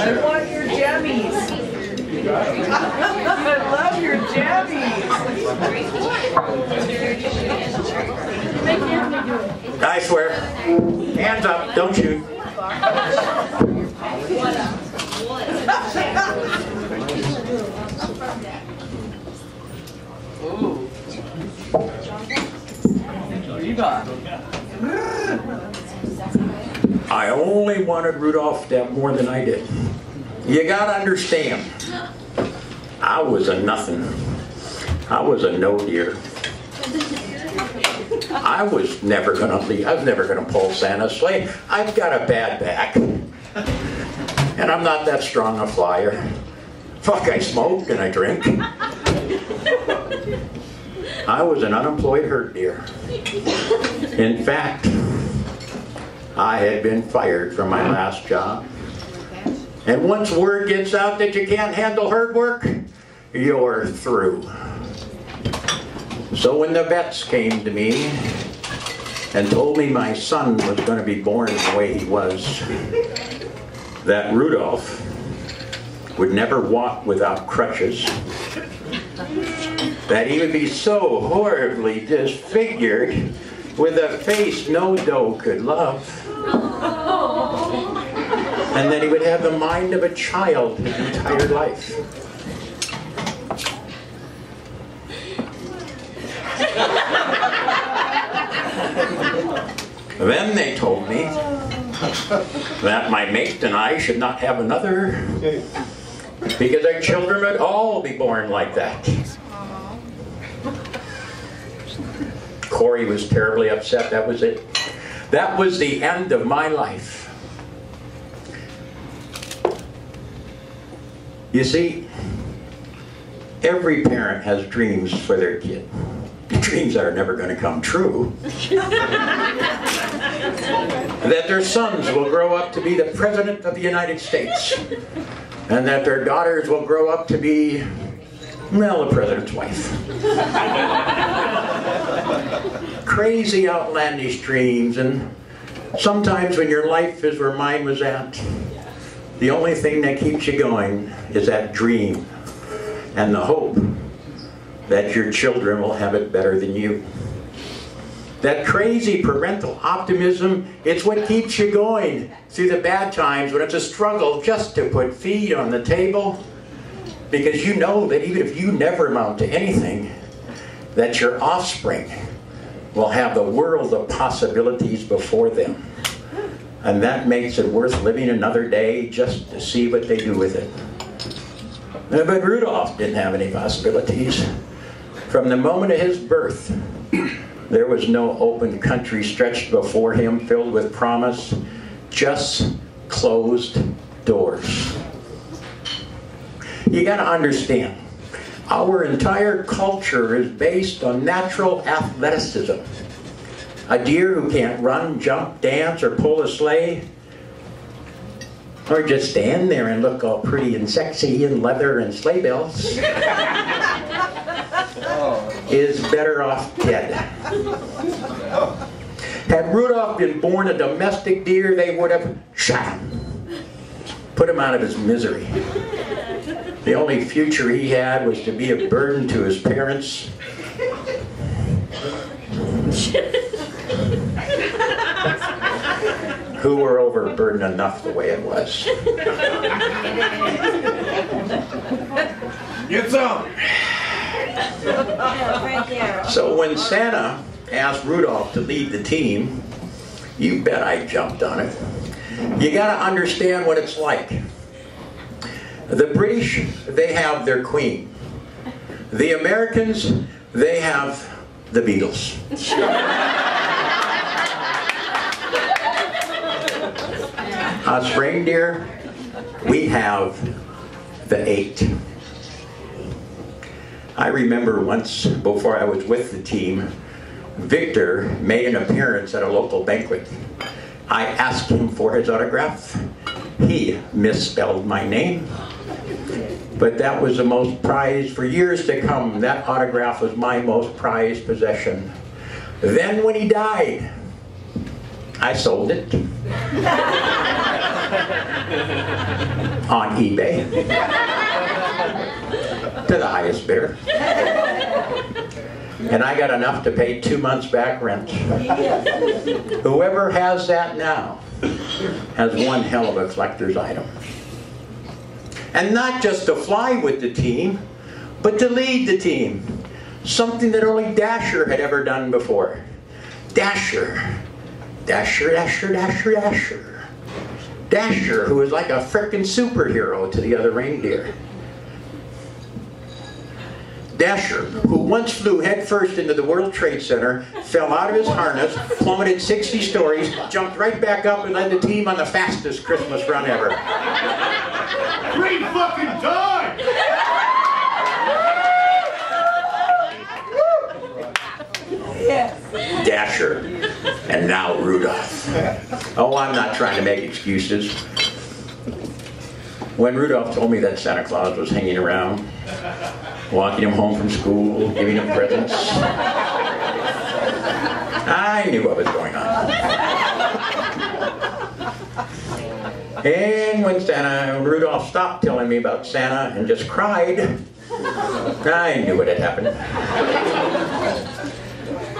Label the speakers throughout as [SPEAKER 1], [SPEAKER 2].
[SPEAKER 1] I want your jammies. I love your jammies.
[SPEAKER 2] I swear. Hands up, don't shoot.
[SPEAKER 1] Ooh. What you got?
[SPEAKER 2] I only wanted Rudolph to have more than I did. You gotta understand, I was a nothing. I was a no deer. I was never gonna leave. I was never gonna pull Santa's sleigh. I've got a bad back, and I'm not that strong a flyer. Fuck, I smoke and I drink. I was an unemployed herd deer. In fact, I had been fired from my last job. And once word gets out that you can't handle herd work, you're through. So when the vets came to me and told me my son was going to be born the way he was, that Rudolph would never walk without crutches, that he would be so horribly disfigured with a face no doe could love, and that he would have the mind of a child his entire life. Then they told me that my mate and I should not have another because our children would all be born like that. Corey was terribly upset. That was it. That was the end of my life. You see, every parent has dreams for their kid. Dreams that are never going to come true. That their sons will grow up to be the President of the United States. And that their daughters will grow up to be, well, the President's wife. Crazy, outlandish dreams. And sometimes when your life is where mine was at, the only thing that keeps you going is that dream and the hope that your children will have it better than you. That crazy parental optimism, it's what keeps you going through the bad times when it's a struggle just to put food on the table. Because you know that even if you never amount to anything, that your offspring will have the world of possibilities before them. And that makes it worth living another day just to see what they do with it. But Rudolph didn't have any possibilities. From the moment of his birth, there was no open country stretched before him filled with promise, just closed doors. You got to understand, our entire culture is based on natural athleticism. A deer who can't run, jump, dance, or pull a sleigh, or just stand there and look all pretty and sexy in leather and sleigh bells, is better off dead. Had Rudolph been born a domestic deer, they would have shot him, put him out of his misery. The only future he had was to be a burden to his parents. Who were overburdened enough the way it was.
[SPEAKER 3] Get some!
[SPEAKER 2] So when Santa asked Rudolph to lead the team, you bet I jumped on it. You got to understand what it's like. The British, they have their queen. The Americans, they have the Beatles. Us reindeer, we have the 8. I remember once, before I was with the team, Victor made an appearance at a local banquet. I asked him for his autograph. He misspelled my name. But that was the most prized, for years to come, that autograph was my most prized possession. Then when he died, I sold it. on eBay to the highest bidder. And I got enough to pay 2 months back rent. Whoever has that now has one hell of a collector's item. And not just to fly with the team, but to lead the team. Something that only Dasher had ever done before. Dasher. Dasher, Dasher, Dasher, Dasher. Dasher, who was like a frickin' superhero to the other reindeer. Dasher, who once flew headfirst into the World Trade Center, fell out of his harness, plummeted 60 stories, jumped right back up and led the team on the fastest Christmas run ever.
[SPEAKER 3] Great fucking time!
[SPEAKER 1] Yes.
[SPEAKER 2] Dasher, and now Rudolph. Oh, I'm not trying to make excuses. When Rudolph told me that Santa Claus was hanging around, walking him home from school, giving him presents, I knew what was going on. And when Rudolph stopped telling me about Santa and just cried, I knew what had happened.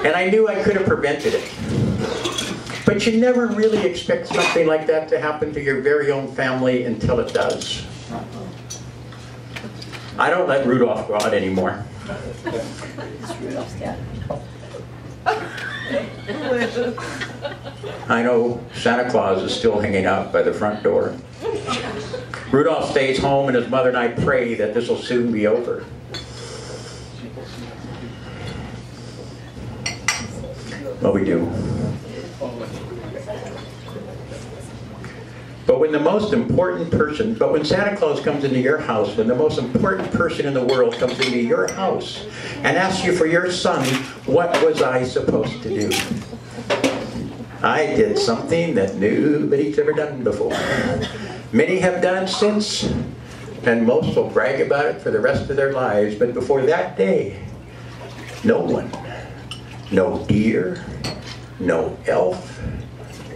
[SPEAKER 2] And I knew I could have prevented it. But you never really expect something like that to happen to your very own family until it does. I don't let Rudolph go out anymore. I know Santa Claus is still hanging out by the front door. Rudolph stays home, and his mother and I pray that this will soon be over. Well, we do. But when when Santa Claus comes into your house, when the most important person in the world comes into your house and asks you for your son, what was I supposed to do? I did something that nobody's ever done before. Many have done it since, and most will brag about it for the rest of their lives. But before that day, no one, no deer, no elf,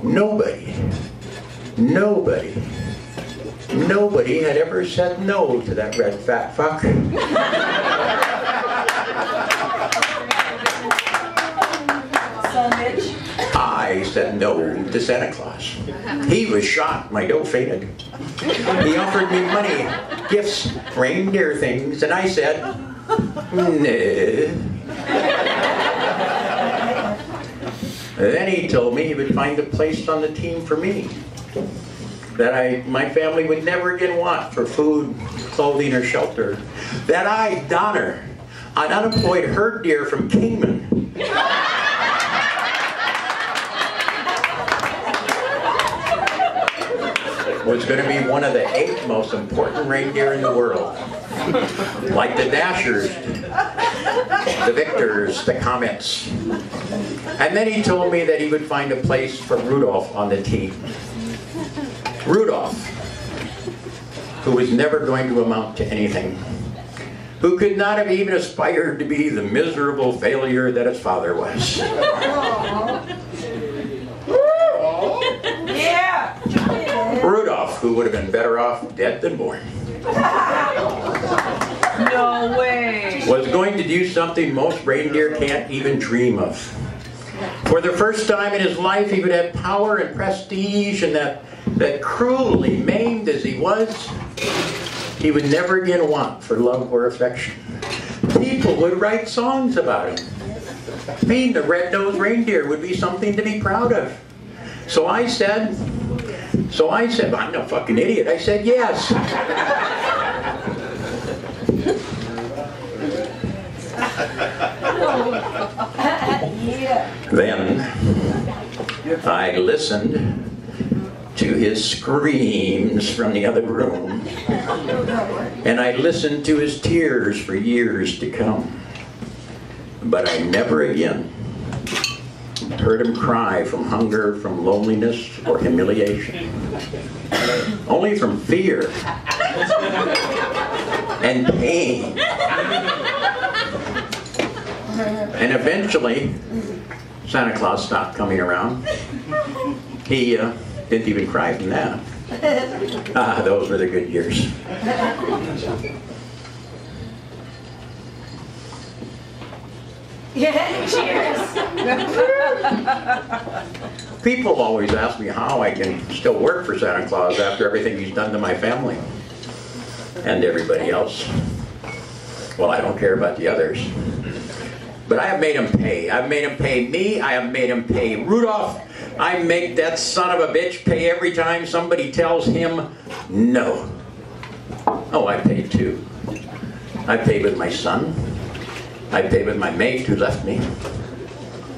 [SPEAKER 2] nobody had ever said no to that red fat fuck. I said no to Santa Claus. He was shocked. My dough fainted. He offered me money, gifts, reindeer things, and I said, no. Then he told me he would find a place on the team for me that my family would never again want for food, clothing, or shelter. That I, Donner, an unemployed herd deer from Kingman, was going to be one of the 8 most important reindeer in the world. Like the Dashers, the Victors, the Comets. And then he told me that he would find a place for Rudolph on the team. Rudolph, who was never going to amount to anything. Who could not have even aspired to be the miserable failure that his father was.
[SPEAKER 1] Yeah.
[SPEAKER 2] Rudolph, who would have been better off dead than born.
[SPEAKER 1] No way.
[SPEAKER 2] Was going to do something most reindeer can't even dream of. For the first time in his life, he would have power and prestige, and that cruelly maimed as he was, he would never again want for love or affection. People would write songs about him. Being the red-nosed reindeer would be something to be proud of. So I said, I'm no fucking idiot. I said yes. Then I listened to his screams from the other room, and I listened to his tears for years to come. But I never again heard him cry from hunger, from loneliness, or humiliation. Only from fear and pain. And eventually, Santa Claus stopped coming around. He didn't even cry from that. Ah, those were the good years.
[SPEAKER 1] Yeah, cheers.
[SPEAKER 2] People always ask me how I can still work for Santa Claus after everything he's done to my family and everybody else. Well, I don't care about the others. But I have made him pay. I've made him pay me. I have made him pay Rudolph. I make that son of a bitch pay every time somebody tells him no. Oh, I paid too. I paid with my son. I paid with my mate who left me.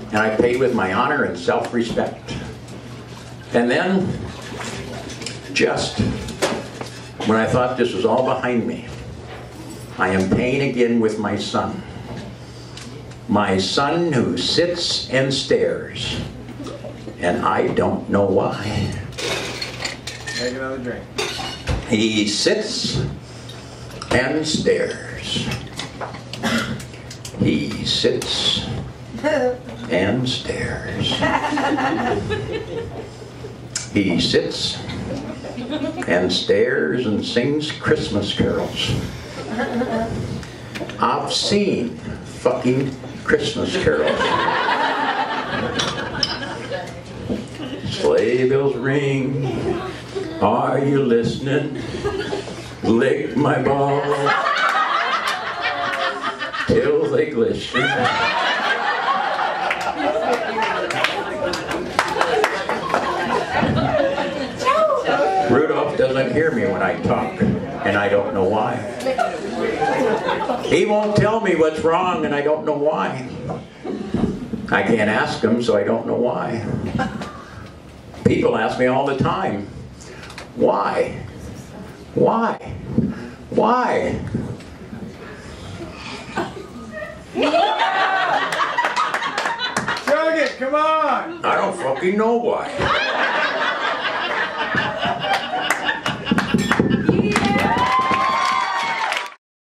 [SPEAKER 2] And I paid with my honor and self-respect. And then, just when I thought this was all behind me, I am paying again with my son. My son who sits and stares. And I don't know why.
[SPEAKER 4] Take another drink.
[SPEAKER 2] He sits and stares. He sits and stares. He sits and stares and sings Christmas carols. I've seen fucking Christmas carols. Sleigh bells ring, are you listening? Lick my balls till they glisten. Rudolph doesn't hear me when I talk, and I don't know why. He won't tell me what's wrong, and I don't know why. I can't ask him, so I don't know why. People ask me all the time, why? Why? Why?
[SPEAKER 4] Chug it, come on!
[SPEAKER 2] I don't fucking know why.